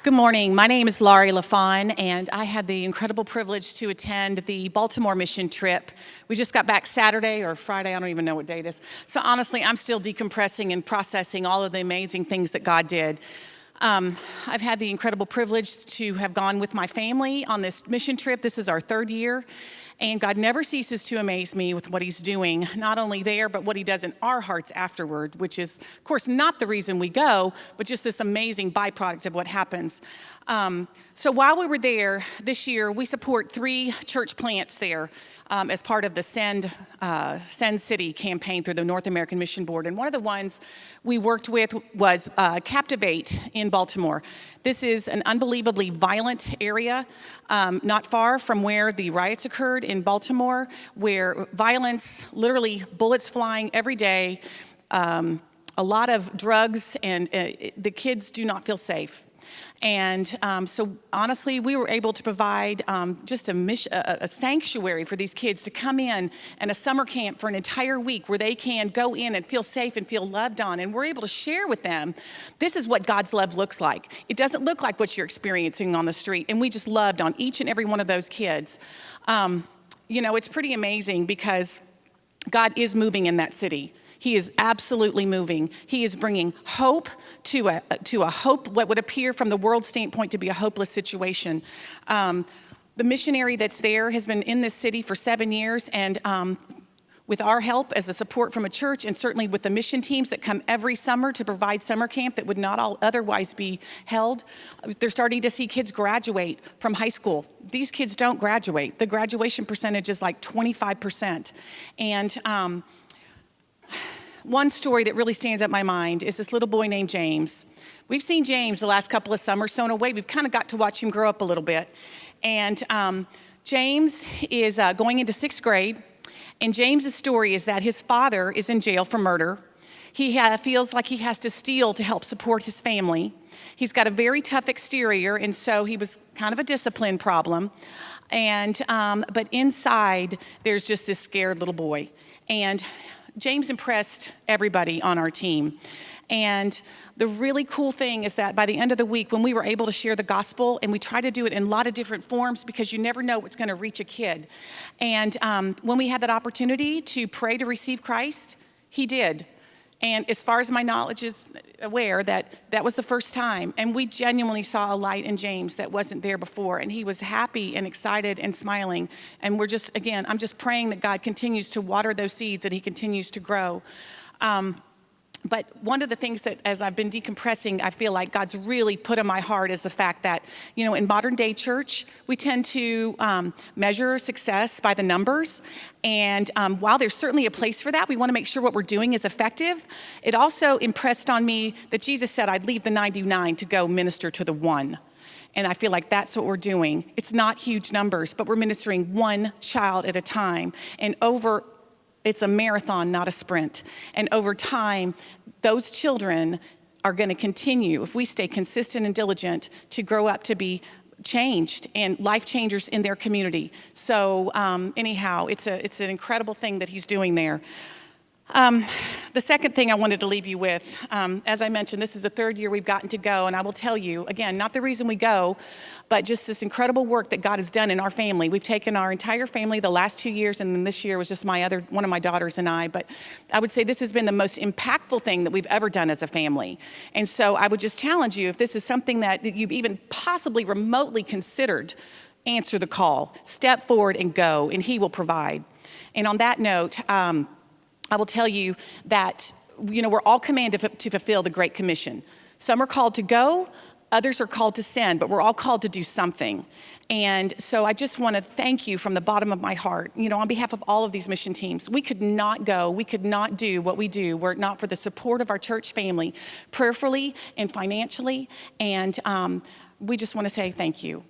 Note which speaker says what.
Speaker 1: Good morning. My name is Laurie and I had the incredible privilege to attend the Baltimore mission trip. We just got back Saturday or Friday, I don't even know what day it is. So honestly, I'm still decompressing and processing all of the amazing things that God did. I've had the incredible privilege to have gone with my family on this mission trip. This is our third year. And God never ceases to amaze me with what he's doing, not only there, but what he does in our hearts afterward, which is, of course, not the reason we go, but just this amazing byproduct of what happens. So while we were there this year, we support 3 church plants there as part of the Send City campaign through the North American Mission Board. And one of the ones we worked with was Captivate in Baltimore. This is an unbelievably violent area, not far from where the riots occurred in Baltimore, where violence, literally bullets flying every day, a lot of drugs, and the kids do not feel safe. And so honestly, we were able to provide just a sanctuary for these kids to come in and a summer camp for an entire week where they can go in and feel safe and feel loved on. And we're able to share with them, this is what God's love looks like. It doesn't look like what you're experiencing on the street. And we just loved on each and every one of those kids. You know, it's pretty amazing because God is moving in that city. He is absolutely moving. He is bringing hope to a hope, what would appear from the world's standpoint to be a hopeless situation. The missionary that's there has been in this city for 7 years, and with our help as a support from a church, and certainly with the mission teams that come every summer to provide summer camp that would not all otherwise be held, they're starting to see kids graduate from high school. These kids don't graduate. The graduation percentage is like 25%. And one story that really stands out in my mind is this little boy named James. We've seen James the last couple of summers, so in a way we've kind of got to watch him grow up a little bit. And James is going into 6th grade, and James's story is that his father is in jail for murder. He feels like he has to steal to help support his family. He's got a very tough exterior, and so he was kind of a discipline problem. And but inside, there's just this scared little boy. And James impressed everybody on our team. And the really cool thing is that by the end of the week, when we were able to share the gospel, and we try to do it in a lot of different forms because you never know what's going to reach a kid. And when we had that opportunity to pray to receive Christ, he did. And as far as my knowledge is aware, that was the first time. And we genuinely saw a light in James that wasn't there before. And he was happy and excited and smiling. And we're just, again, I'm just praying that God continues to water those seeds and he continues to grow. But one of the things that, as I've been decompressing, I feel like God's really put in my heart is the fact that, you know, in modern day church, we tend to measure success by the numbers. And while there's certainly a place for that, we want to make sure what we're doing is effective. It also impressed on me that Jesus said, I'd leave the 99 to go minister to the one. And I feel like that's what we're doing. It's not huge numbers, but we're ministering one child at a time. And it's a marathon, not a sprint. And over time, those children are going to continue, if we stay consistent and diligent, to grow up to be changed and life changers in their community. So anyhow, it's an incredible thing that he's doing there. The second thing I wanted to leave you with, as I mentioned, this is the 3rd year we've gotten to go, and I will tell you, again, not the reason we go, but just this incredible work that God has done in our family. We've taken our entire family the last 2 years, and then this year was just one of my daughters and I, but I would say this has been the most impactful thing that we've ever done as a family. And so I would just challenge you, if this is something that you've even possibly remotely considered, answer the call, step forward and go, and he will provide. And on that note, I will tell you that, you know, we're all commanded to fulfill the Great Commission. Some are called to go, others are called to send, but we're all called to do something. And so I just want to thank you from the bottom of my heart, you know, on behalf of all of these mission teams. We could not go, we could not do what we do were it not for the support of our church family, prayerfully and financially. And we just want to say thank you.